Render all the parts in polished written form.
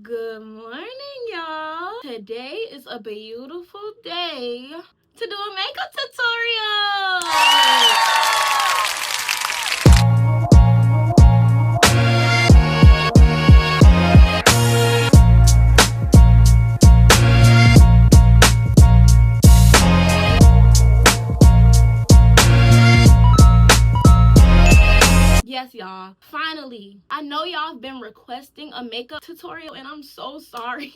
Good morning, y'all. Today is a beautiful day to do a makeup tutorial. Yes, y'all, finally. I know y'all have been requesting a makeup tutorial and I'm so sorry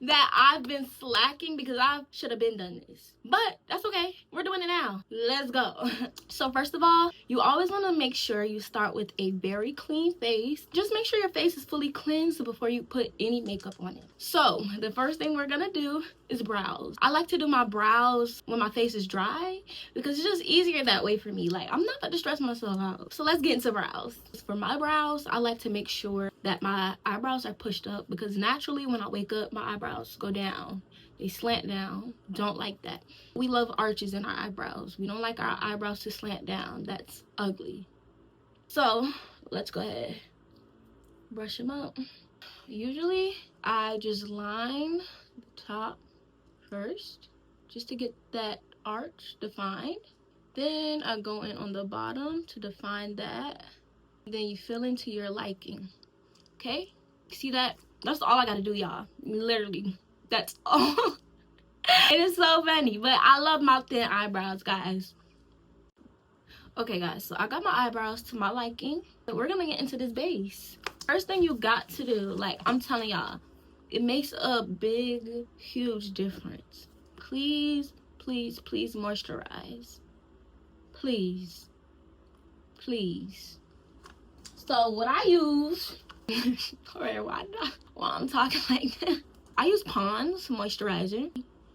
that I've been slacking because I should have been done this, but that's okay. We're doing it now. Let's go. So first of all, you always want to make sure you start with a very clean face. Just make sure your face is fully cleansed before you put any makeup on it. So the first thing we're gonna do is brows. I like to do my brows when my face is dry because it's just easier that way for me. Like, I'm not about to stress myself out. So let's get into brows. For my brows, I like to make sure that my eyebrows are pushed up because naturally when I wake up, my eyebrows go down. They slant down. Don't like that. We love arches in our eyebrows. We don't like our eyebrows to slant down. That's ugly. So let's go ahead, brush them up. Usually I just line the top first just to get that arch defined. Then I go in on the bottom to define that. Then you fill into your liking. Okay? See that? That's all I gotta do, y'all. Literally. That's all. It is so funny, but I love my thin eyebrows, guys. Okay, guys, so I got my eyebrows to my liking. So we're gonna get into this base. First thing you got to do, like I'm telling y'all, it makes a big, huge difference. Please, please, please moisturize. Please. Please. So what I use, or why not? Well, I'm talking like that. I use Pond's moisturizer.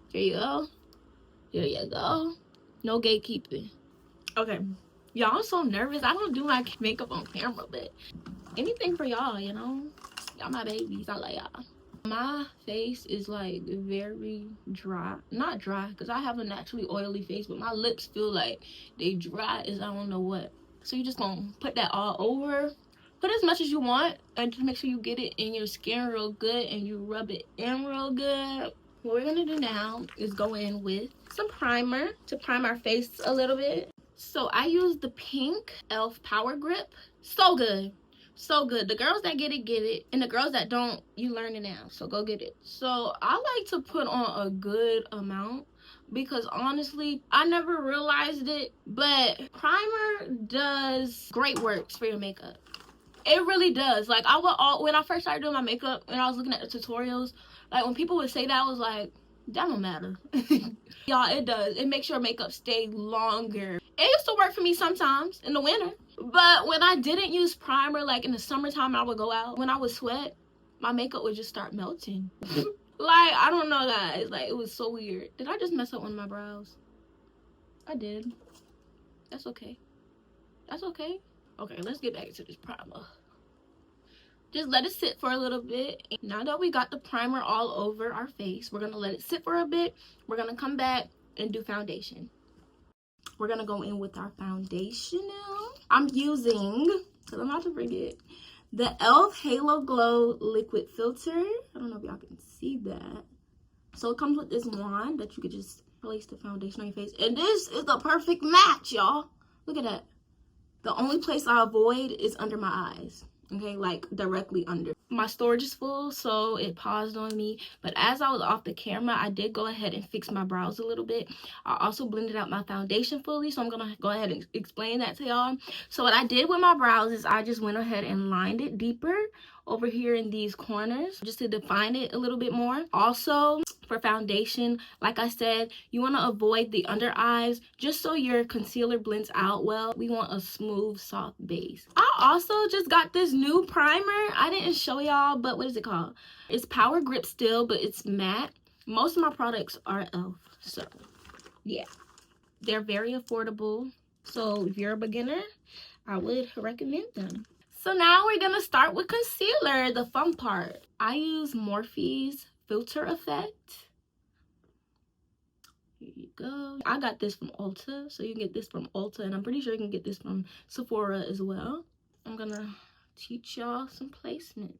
Here you go. Here you go. No gatekeeping. Okay. Y'all, I'm so nervous. I don't do my makeup on camera, but anything for y'all, you know? Y'all my babies. I love y'all. My face is like very dry. Not dry, because I have a naturally oily face, but my lips feel like they dry as I don't know what. So you just gonna put that all over. Put as much as you want and just make sure you get it in your skin real good and you rub it in real good. What we're gonna do now is go in with some primer to prime our face a little bit. So I use the pink e.l.f. Power Grip. So good. So good. The girls that get it, and the girls that don't, you learn it now, so go get it. So I like to put on a good amount because honestly I never realized it, but primer does great works for your makeup. It really does. Like, when I first started doing my makeup and I was looking at the tutorials, like when people would say that, I was like, that don't matter. Y'all, it does. It makes your makeup stay longer. It used to work for me sometimes in the winter, but when I didn't use primer, like in the summertime, I would go out, when I would sweat, my makeup would just start melting. Like, I don't know, guys. Like, it was so weird. Did I just mess up one of my brows? I did. That's okay. That's okay. Okay, let's get back to this primer. Just let it sit for a little bit. Now that we got the primer all over our face, we're gonna let it sit for a bit. We're gonna come back and do foundation. We're gonna go in with our foundation now. I'm using, because I'm about to forget, the e.l.f. Halo Glow Liquid Filter. I don't know if y'all can see that. So it comes with this wand that you could just place the foundation on your face. And this is the perfect match, y'all. Look at that. The only place I avoid is under my eyes. Okay, like directly under. My storage is full, so it paused on me, but as I was off the camera, I did go ahead and fix my brows a little bit. I also blended out my foundation fully, so I'm gonna go ahead and explain that to y'all. So what I did with my brows is I just went ahead and lined it deeper over here in these corners just to define it a little bit more. Also, for foundation, like I said, you want to avoid the under eyes just so your concealer blends out well. We want a smooth, soft base. I also just got this new primer. I didn't show y'all, but what is it called? It's Power Grip still, but it's matte. Most of my products are e.l.f. So yeah, they're very affordable. So if you're a beginner, I would recommend them. So now we're gonna start with concealer, the fun part. I use Morphe's Filter Effect. Here you go. I got this from Ulta, so you can get this from Ulta, and I'm pretty sure you can get this from Sephora as well. I'm gonna teach y'all some placement.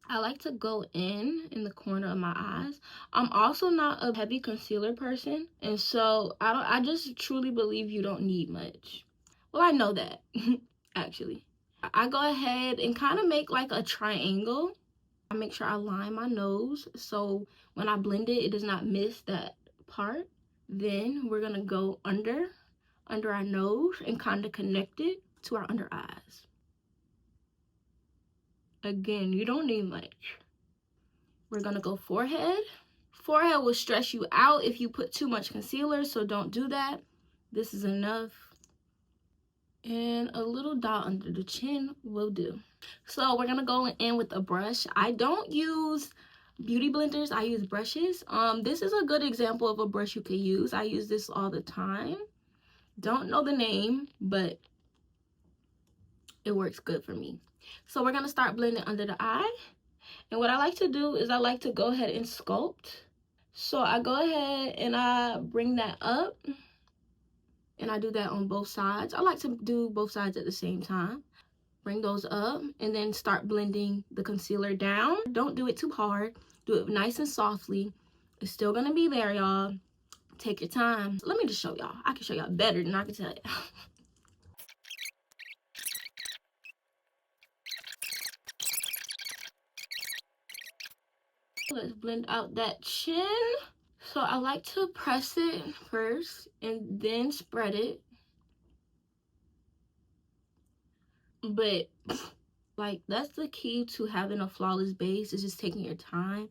I like to go in the corner of my eyes. I'm also not a heavy concealer person, and so I just truly believe you don't need much. Well, I know that actually. I go ahead and kind of make like a triangle. I make sure I line my nose so when I blend it, it does not miss that part. Then we're gonna go under our nose and kind of connect it to our under eyes. Again, you don't need much. We're gonna go forehead. Forehead will stress you out if you put too much concealer, so don't do that. This is enough. And a little dot under the chin will do. So we're gonna go in with a brush. I don't use beauty blenders, I use brushes. This is a good example of a brush you could use. I use this all the time. Don't know the name, but it works good for me. So we're gonna start blending under the eye. And what I like to do is I like to go ahead and sculpt. So I go ahead and I bring that up. And I do that on both sides. I like to do both sides at the same time. Bring those up and then start blending the concealer down. Don't do it too hard. Do it nice and softly. It's still gonna be there, y'all. Take your time. Let me just show y'all. I can show y'all better than I can tell you. Let's blend out that chin. So I like to press it first and then spread it. But like that's the key to having a flawless base, is just taking your time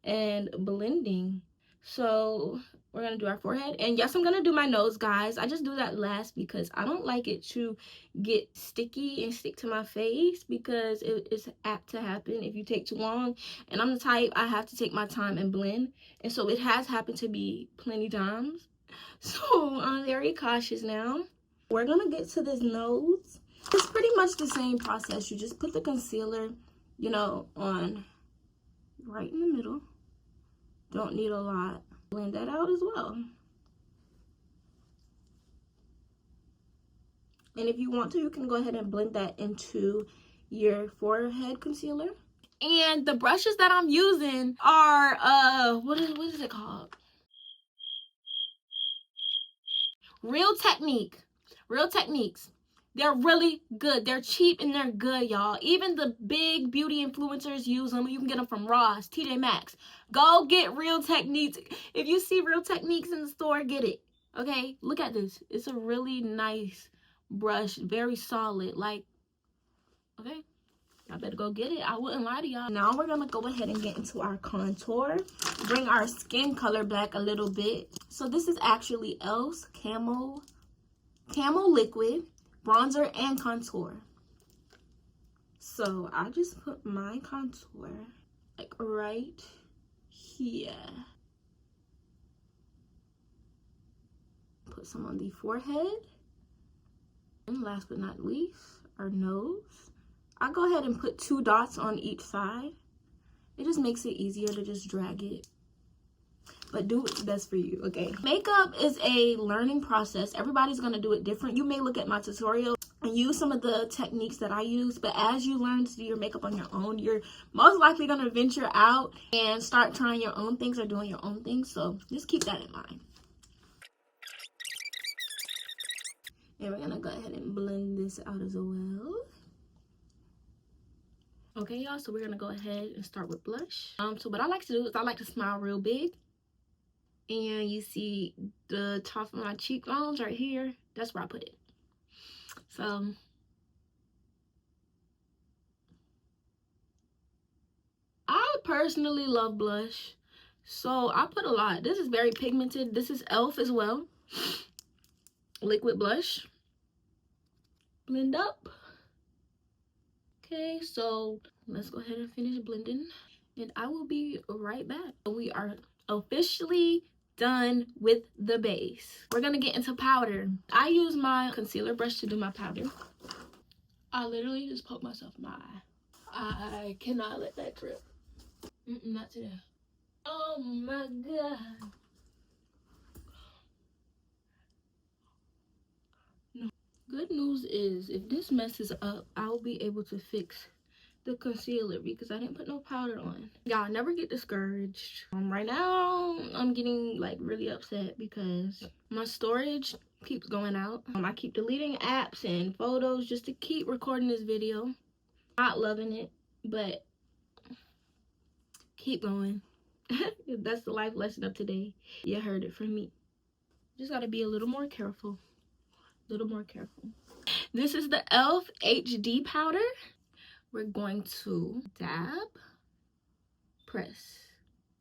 and blending. So we're gonna do our forehead, and yes, I'm gonna do my nose, guys. I just do that last because I don't like it to get sticky and stick to my face, because it is apt to happen if you take too long. And I'm the type, I have to take my time and blend, and so it has happened to me plenty times. So I'm very cautious now. We're gonna get to this nose. It's pretty much the same process. You just put the concealer, you know, on right in the middle. Don't need a lot. Blend that out as well. And if you want to, you can go ahead and blend that into your forehead concealer. And the brushes that I'm using are what is it called? Real Techniques. They're really good. They're cheap and they're good, y'all. Even the big beauty influencers use them. You can get them from Ross, TJ Maxx. Go get Real Techniques. If you see Real Techniques in the store, get it. Okay? Look at this. It's a really nice brush. Very solid. Like, okay? I better go get it. I wouldn't lie to y'all. Now we're going to go ahead and get into our contour. Bring our skin color back a little bit. So this is actually e.l.f.'s Camo Liquid Bronzer and Contour. So I just put my contour like right here. Put some on the forehead. And last but not least, our nose. I go ahead and put 2 dots on each side. It just makes it easier to just drag it. But do what's best for you, okay? Makeup is a learning process. Everybody's gonna do it different. You may look at my tutorial and use some of the techniques that I use, but as you learn to do your makeup on your own, you're most likely gonna venture out and start trying your own things or doing your own things. So just keep that in mind. And we're gonna go ahead and blend this out as well. Okay, y'all, so we're gonna go ahead and start with blush. So what I like to do is I like to smile real big. And you see the top of my cheekbones right here. That's where I put it. So I personally love blush, so I put a lot. This is very pigmented. This is e.l.f. as well. Liquid blush. Blend up. Okay, so let's go ahead and finish blending, and I will be right back. We are officially done with the base. We're gonna get into powder. I use my concealer brush to do my powder. I literally just poked myself in my eye. I cannot let that drip. Not today. Oh my god. No. Good news is, if this messes up, I'll be able to fix the concealer because I didn't put no powder on. Y'all never get discouraged. Right now I'm getting like really upset because my storage keeps going out. I keep deleting apps and photos just to keep recording this video. Not loving it, but keep going. That's the life lesson of today. You heard it from me. Just gotta be a little more careful. A little more careful. This is the e.l.f. HD powder. We're going to dab, press.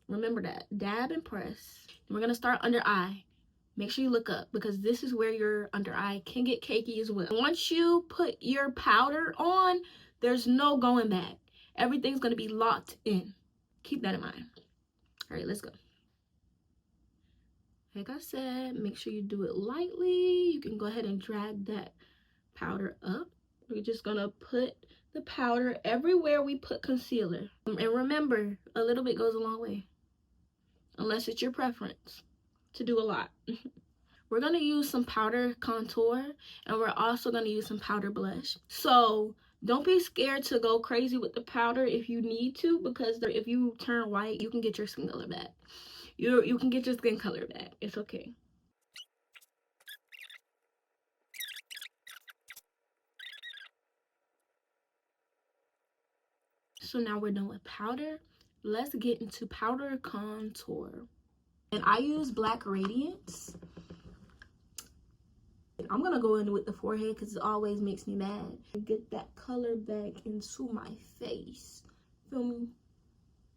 Remember that. Dab and press. And we're gonna start under eye. Make sure you look up because this is where your under eye can get cakey as well. Once you put your powder on, there's no going back. Everything's gonna be locked in. Keep that in mind. All right, let's go. Like I said, make sure you do it lightly. You can go ahead and drag that powder up. We're just gonna put the powder everywhere we put concealer. And remember, a little bit goes a long way. Unless it's your preference to do a lot. We're gonna use some powder contour and we're also gonna use some powder blush. So don't be scared to go crazy with the powder if you need to, because if you turn white, you can get your skin color back. You can get your skin color back. It's okay. So now we're done with powder. Let's get into powder contour. And I use Black Radiance. I'm gonna go in with the forehead because it always makes me mad. Get that color back into my face. Feel me?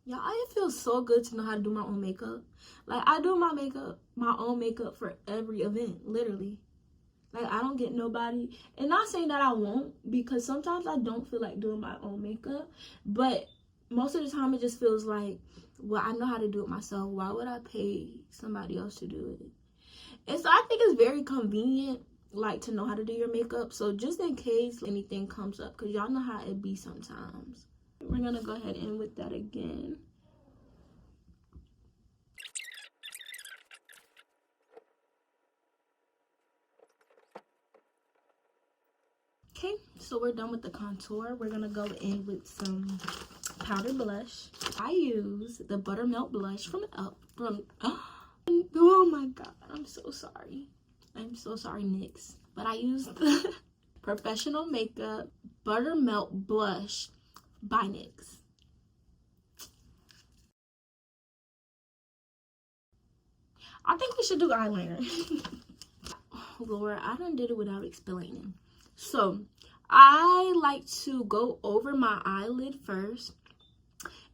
Yeah, it feels so good to know how to do my own makeup. Like, I do my own makeup for every event, literally. Like, I don't get nobody, and not saying that I won't, because sometimes I don't feel like doing my own makeup, but most of the time it just feels like, well, I know how to do it myself. Why would I pay somebody else to do it? And so I think it's very convenient, like, to know how to do your makeup. So just in case anything comes up, because y'all know how it be sometimes. We're gonna go ahead and with that again. Okay, so we're done with the contour. We're gonna go in with some powder blush. I use the Buttermilk blush from oh my god, I'm so sorry. I'm so sorry, NYX. But I use the Professional Makeup Buttermilk blush by NYX. I think we should do eyeliner. Lord, I done did it without explaining. So I like to go over my eyelid first,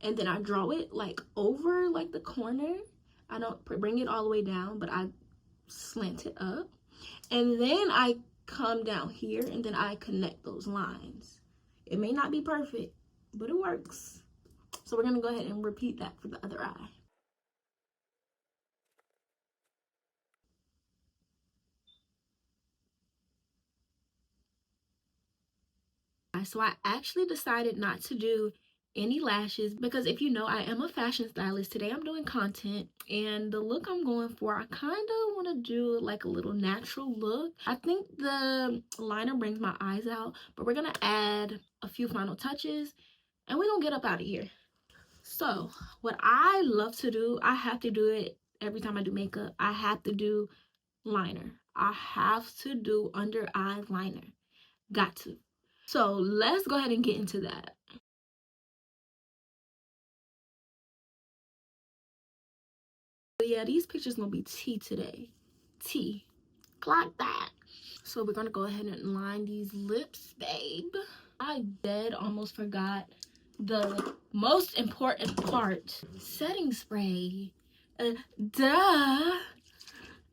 and then I draw it like over like the corner. I don't bring it all the way down, but I slant it up, and then I come down here and then I connect those lines. It may not be perfect, but it works. So we're gonna go ahead and repeat that for the other eye. So I actually decided not to do any lashes because, if you know, I am a fashion stylist. Today I'm doing content, and the look I'm going for, I kind of want to do like a little natural look. I think the liner brings my eyes out, but we're gonna add a few final touches and we're gonna get up out of here. So what I love to do, I have to do it every time I do makeup. I have to do liner. I have to do under eye liner. Got to. So let's go ahead and get into that. But yeah, these pictures gonna be tea today. Tea. Clock that. So we're gonna go ahead and line these lips, babe. I dead almost forgot the most important part. Setting spray. Duh.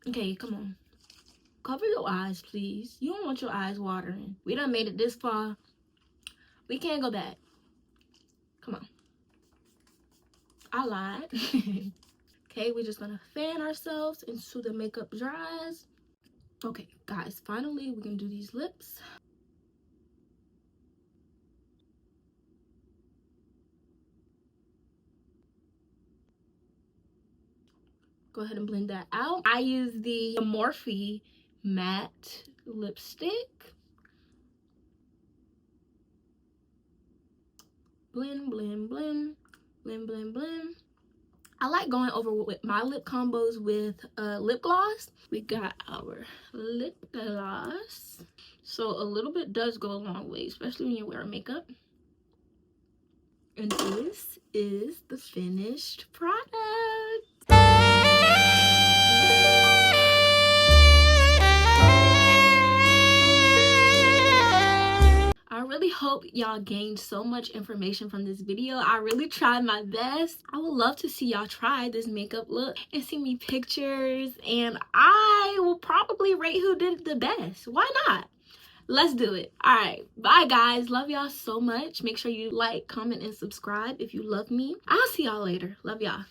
Okay, come on. Cover your eyes, please. You don't want your eyes watering. We done made it this far. We can't go back. Come on. I lied. Okay, we're just gonna fan ourselves until the makeup dries. Okay, guys, finally we're gonna do these lips. Go ahead and blend that out. I use the Morphe matte lipstick. Blend, blend, blend. Blend, blend, blend. I like going over with my lip combos with lip gloss. We got our lip gloss. So a little bit does go a long way, especially when you wear makeup. And this is the finished product. I really hope y'all gained so much information from this video. I really tried my best. I would love to see y'all try this makeup look and see me pictures, and I will probably rate who did it the best. Why not? Let's do it. All right, bye guys. Love y'all so much. Make sure you like, comment, and subscribe if you love me. I'll see y'all later. Love y'all.